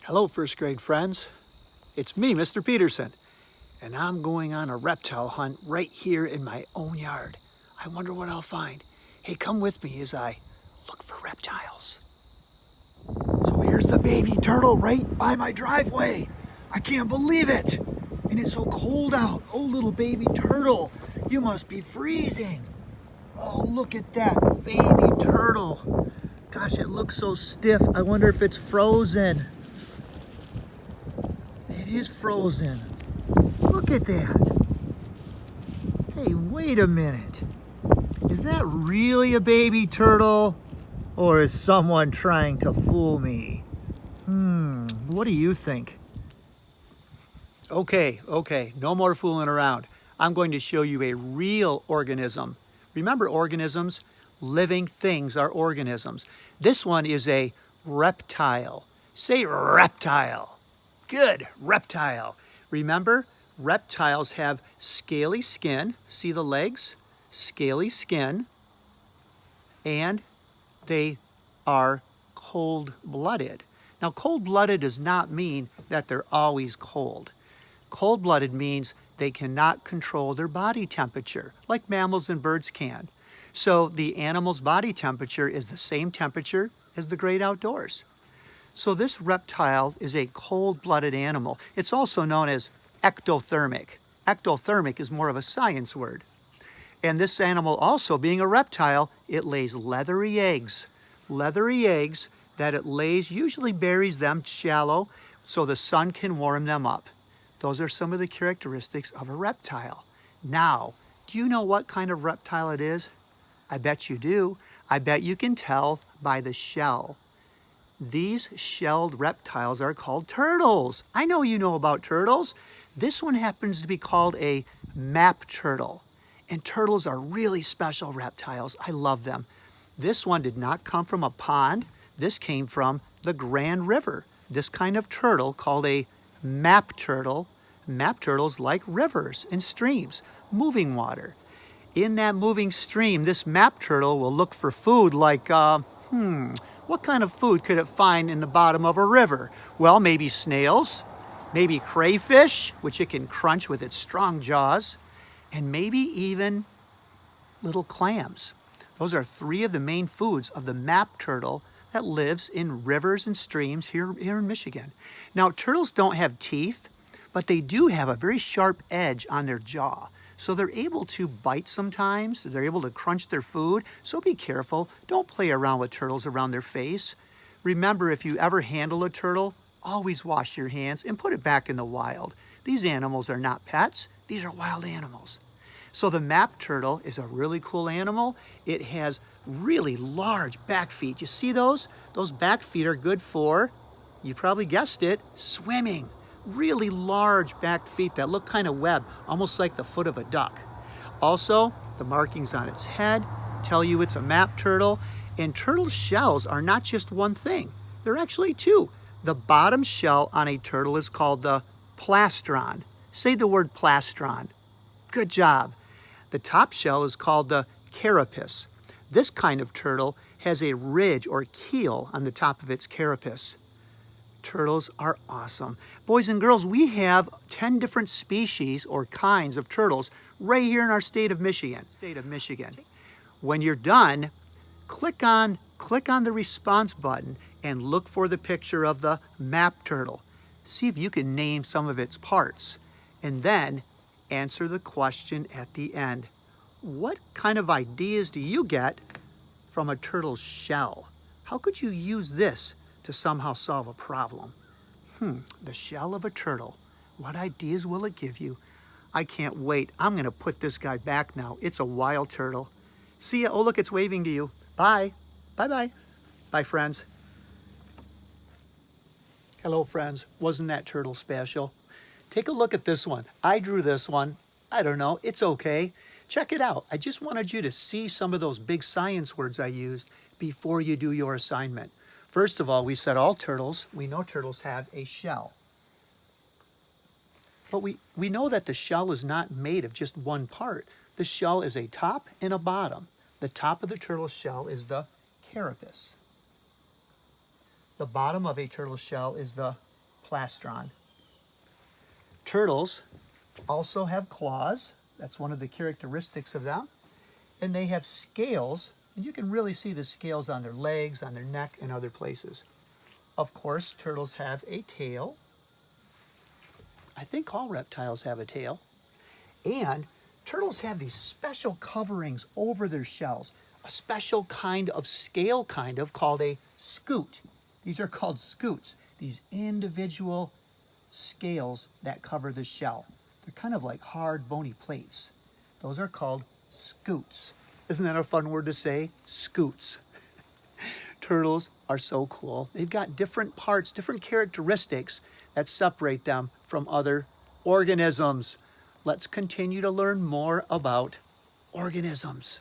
Hello, first grade friends. It's me, Mr. Peterson, and I'm going on a reptile hunt right here in my own yard. I wonder what I'll find. Hey, come with me as I look for reptiles. So here's the baby turtle right by my driveway. I can't believe it. And it's so cold out. Oh, little baby turtle, you must be freezing. Oh, look at that baby turtle. Gosh, it looks so stiff. I wonder if it's frozen. It is frozen. Look at that. Hey, wait a minute. Is that really a baby turtle? Or is someone trying to fool me? What do you think? Okay, no more fooling around. I'm going to show you a real organism. Remember organisms? Living things are organisms. This one is a reptile. Say reptile. Good, reptile. Remember, reptiles have scaly skin. See the legs? Scaly skin. And they are cold-blooded. Now, cold-blooded does not mean that they're always cold. Cold-blooded means they cannot control their body temperature, like mammals and birds can. So the animal's body temperature is the same temperature as the great outdoors. So this reptile is a cold-blooded animal. It's also known as ectothermic. Ectothermic is more of a science word. And this animal also, being a reptile, it lays leathery eggs. Leathery eggs that it lays usually buries them shallow so the sun can warm them up. Those are some of the characteristics of a reptile. Now, do you know what kind of reptile it is? I bet you do. I bet you can tell by the shell. These shelled reptiles are called turtles. I know you know about turtles. This one happens to be called a map turtle. And turtles are really special reptiles. I love them. This one did not come from a pond. This came from the Grand River. This kind of turtle called a map turtle. Map turtles like rivers and streams, moving water. In that moving stream, this map turtle will look for food like, what kind of food could it find in the bottom of a river? Well, maybe snails, maybe crayfish, which it can crunch with its strong jaws, and maybe even little clams. Those are three of the main foods of the map turtle that lives in rivers and streams here in Michigan. Now, turtles don't have teeth, but they do have a very sharp edge on their jaw. So they're able to bite sometimes, they're able to crunch their food, so be careful. Don't play around with turtles around their face. Remember, if you ever handle a turtle, always wash your hands and put it back in the wild. These animals are not pets, these are wild animals. So the map turtle is a really cool animal. It has really large back feet. You see those? Those back feet are good for, you probably guessed it, swimming. Really large back feet that look kind of webbed, almost like the foot of a duck. Also, the markings on its head tell you it's a map turtle. And turtle shells are not just one thing. They're actually two. The bottom shell on a turtle is called the plastron. Say the word plastron. Good job. The top shell is called the carapace. This kind of turtle has a ridge or keel on the top of its carapace. Turtles are awesome. Boys and girls, we have 10 different species or kinds of turtles right here in our state of Michigan. When you're done, click on the response button and look for the picture of the map turtle. See if you can name some of its parts. And then answer the question at the end. What kind of ideas do you get from a turtle's shell? How could you use this to somehow solve a problem? The shell of a turtle. What ideas will it give you? I can't wait. I'm going to put this guy back now. It's a wild turtle. See ya. Oh, look, it's waving to you. Bye. Bye-bye. Bye, friends. Hello, friends. Wasn't that turtle special? Take a look at this one. I drew this one. I don't know. It's okay. Check it out. I just wanted you to see some of those big science words I used before you do your assignment. First of all, we said all turtles, we know turtles have a shell. But we know that the shell is not made of just one part. The shell is a top and a bottom. The top of the turtle shell is the carapace. The bottom of a turtle shell is the plastron. Turtles also have claws. That's one of the characteristics of them. And they have scales, and you can really see the scales on their legs, on their neck, and other places. Of course, turtles have a tail. I think all reptiles have a tail. And turtles have these special coverings over their shells, a special kind of scale called a scute. These are called scutes, these individual scales that cover the shell. They're kind of like hard, bony plates. Those are called scutes. Isn't that a fun word to say? Scutes. Turtles are so cool. They've got different parts, different characteristics that separate them from other organisms. Let's continue to learn more about organisms.